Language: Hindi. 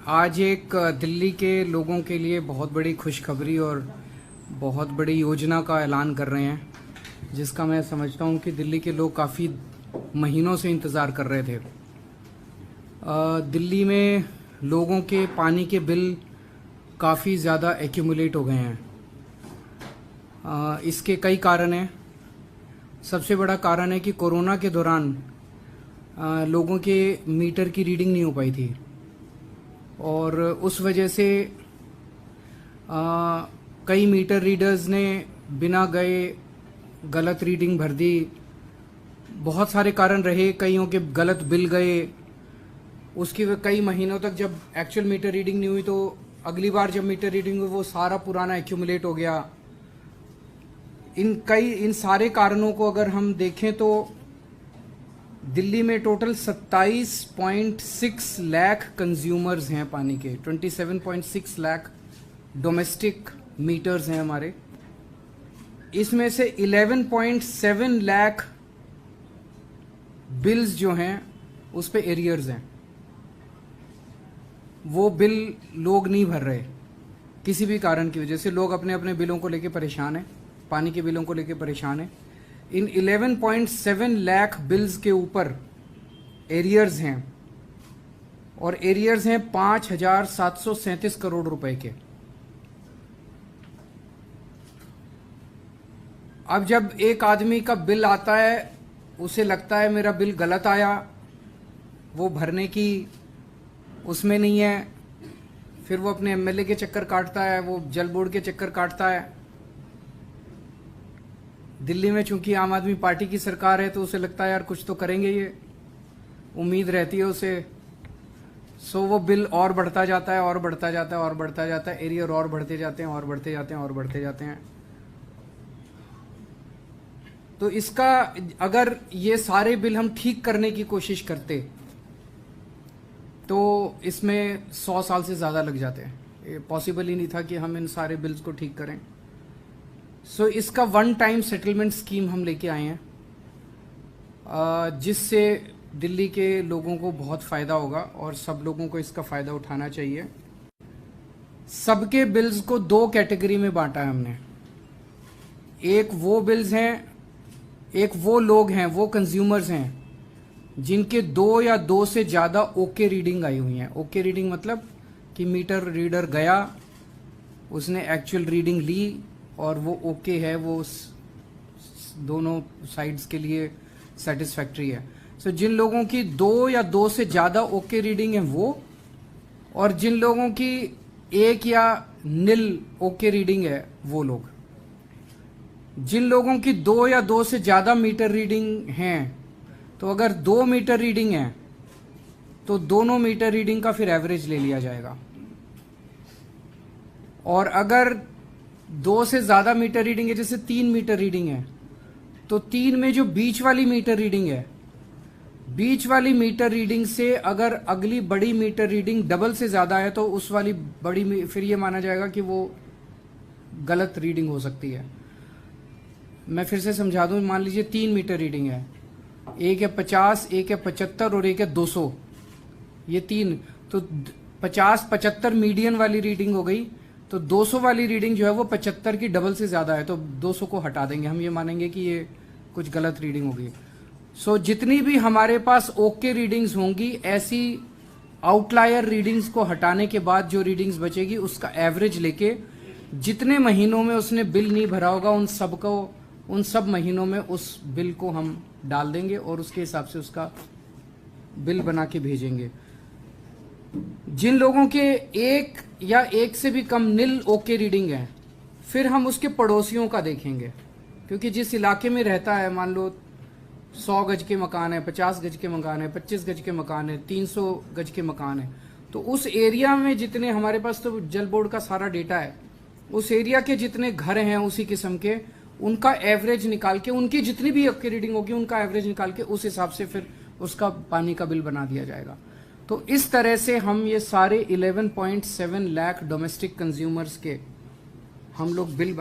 आज एक दिल्ली के लोगों के लिए बहुत बड़ी खुशखबरी और बहुत बड़ी योजना का ऐलान कर रहे हैं, जिसका मैं समझता हूं कि दिल्ली के लोग काफ़ी महीनों से इंतज़ार कर रहे थे। दिल्ली में लोगों के पानी के बिल काफ़ी ज़्यादा एक्यूमुलेट हो गए हैं। इसके कई कारण हैं। सबसे बड़ा कारण है कि कोरोना के दौरान लोगों के मीटर की रीडिंग नहीं हो पाई थी और उस वजह से कई मीटर रीडर्स ने बिना गए गलत रीडिंग भर दी। बहुत सारे कारण रहे, कईयों के गलत बिल गए। उसकी कई महीनों तक जब एक्चुअल मीटर रीडिंग नहीं हुई तो अगली बार जब मीटर रीडिंग हुई वो सारा पुराना एक्यूमुलेट हो गया। इन सारे कारणों को अगर हम देखें तो दिल्ली में टोटल 27.6 लाख कंज्यूमर्स हैं पानी के। 27.6 लाख डोमेस्टिक मीटर्स हैं हमारे। इसमें से 11.7 लाख बिल्स जो हैं उस पे एरियर्स हैं। वो बिल लोग नहीं भर रहे किसी भी कारण की वजह से। लोग अपने अपने बिलों को लेकर परेशान हैं, पानी के बिलों को लेकर परेशान हैं। इन 11.7 लाख बिल्स के ऊपर एरियर्स हैं और एरियर्स हैं 5,737 करोड़ रुपए के। अब जब एक आदमी का बिल आता है, उसे लगता है मेरा बिल गलत आया, वो भरने की उसमें नहीं है, फिर वो अपने एमएलए के चक्कर काटता है, वो जल बोर्ड के चक्कर काटता है। दिल्ली में चूंकि आम आदमी पार्टी की सरकार है तो उसे लगता है यार कुछ तो करेंगे, ये उम्मीद रहती है उसे। सो वो बिल और बढ़ता जाता है और बढ़ता जाता है और बढ़ता जाता है, एरियर और बढ़ते जाते हैं और बढ़ते जाते हैं और बढ़ते जाते हैं। तो इसका अगर ये सारे बिल हम ठीक करने की कोशिश करते तो इसमें 100 साल से ज़्यादा लग जाते हैं। ये पॉसिबल ही नहीं था कि हम इन सारे बिल्स को ठीक करें। सो इसका वन टाइम सेटलमेंट स्कीम हम लेके आए हैं, जिससे दिल्ली के लोगों को बहुत फ़ायदा होगा और सब लोगों को इसका फ़ायदा उठाना चाहिए। सबके बिल्स को 2 कैटेगरी में बांटा है हमने। एक वो बिल्स हैं, एक वो लोग हैं, वो कंज्यूमर्स हैं जिनके 2 या 2 से ज़्यादा ओके रीडिंग आई हुई हैं। ओके रीडिंग मतलब कि मीटर रीडर गया, उसने एक्चुअल रीडिंग ली और वो ओके है, वो दोनों साइड्स के लिए सेटिस्फैक्ट्री है। सो जिन लोगों की 2 या 2 से ज़्यादा ओके रीडिंग है वो, और जिन लोगों की 1 या नील ओके रीडिंग है वो लोग। जिन लोगों की 2 या 2 से ज़्यादा मीटर रीडिंग हैं, तो अगर 2 मीटर रीडिंग है तो दोनों मीटर रीडिंग का फिर एवरेज ले लिया जाएगा। और अगर 2 से ज़्यादा मीटर रीडिंग है, जैसे 3 मीटर रीडिंग है, तो 3 में जो बीच वाली मीटर रीडिंग है, बीच वाली मीटर रीडिंग से अगर अगली बड़ी मीटर रीडिंग डबल से ज़्यादा है तो उस वाली बड़ी फिर ये माना जाएगा कि वो गलत रीडिंग हो सकती है। मैं फिर से समझा दूं, मान लीजिए 3 मीटर रीडिंग है, एक है 50, एक है 75 और एक है 200। ये 3, तो 50-75 मीडियन वाली रीडिंग हो गई। तो 200 वाली रीडिंग जो है वो 75 की डबल से ज़्यादा है, तो 200 को हटा देंगे। हम ये मानेंगे कि ये कुछ गलत रीडिंग होगी। सो जितनी भी हमारे पास ओके रीडिंग्स होंगी, ऐसी आउटलायर रीडिंग्स को हटाने के बाद जो रीडिंग्स बचेगी उसका एवरेज लेके जितने महीनों में उसने बिल नहीं भरा होगा उन सब महीनों में उस बिल को हम डाल देंगे और उसके हिसाब से उसका बिल बना के भेजेंगे। जिन लोगों के 1 या 1 से भी कम नील ओके रीडिंग है, फिर हम उसके पड़ोसियों का देखेंगे, क्योंकि जिस इलाके में रहता है, मान लो 100 गज के मकान है, 50 गज के मकान है, 25 गज के मकान है, 300 गज के मकान है, तो उस एरिया में जितने, हमारे पास तो जल बोर्ड का सारा डेटा है, उस एरिया के जितने घर हैं उसी किस्म के, उनका एवरेज निकाल के, उनकी जितनी भी ओके रीडिंग होगी उनका एवरेज निकाल के उस हिसाब से फिर उसका पानी का बिल बना दिया जाएगा। तो इस तरह से हम ये सारे 11.7 लाख डोमेस्टिक कंज्यूमर्स के हम लोग बिल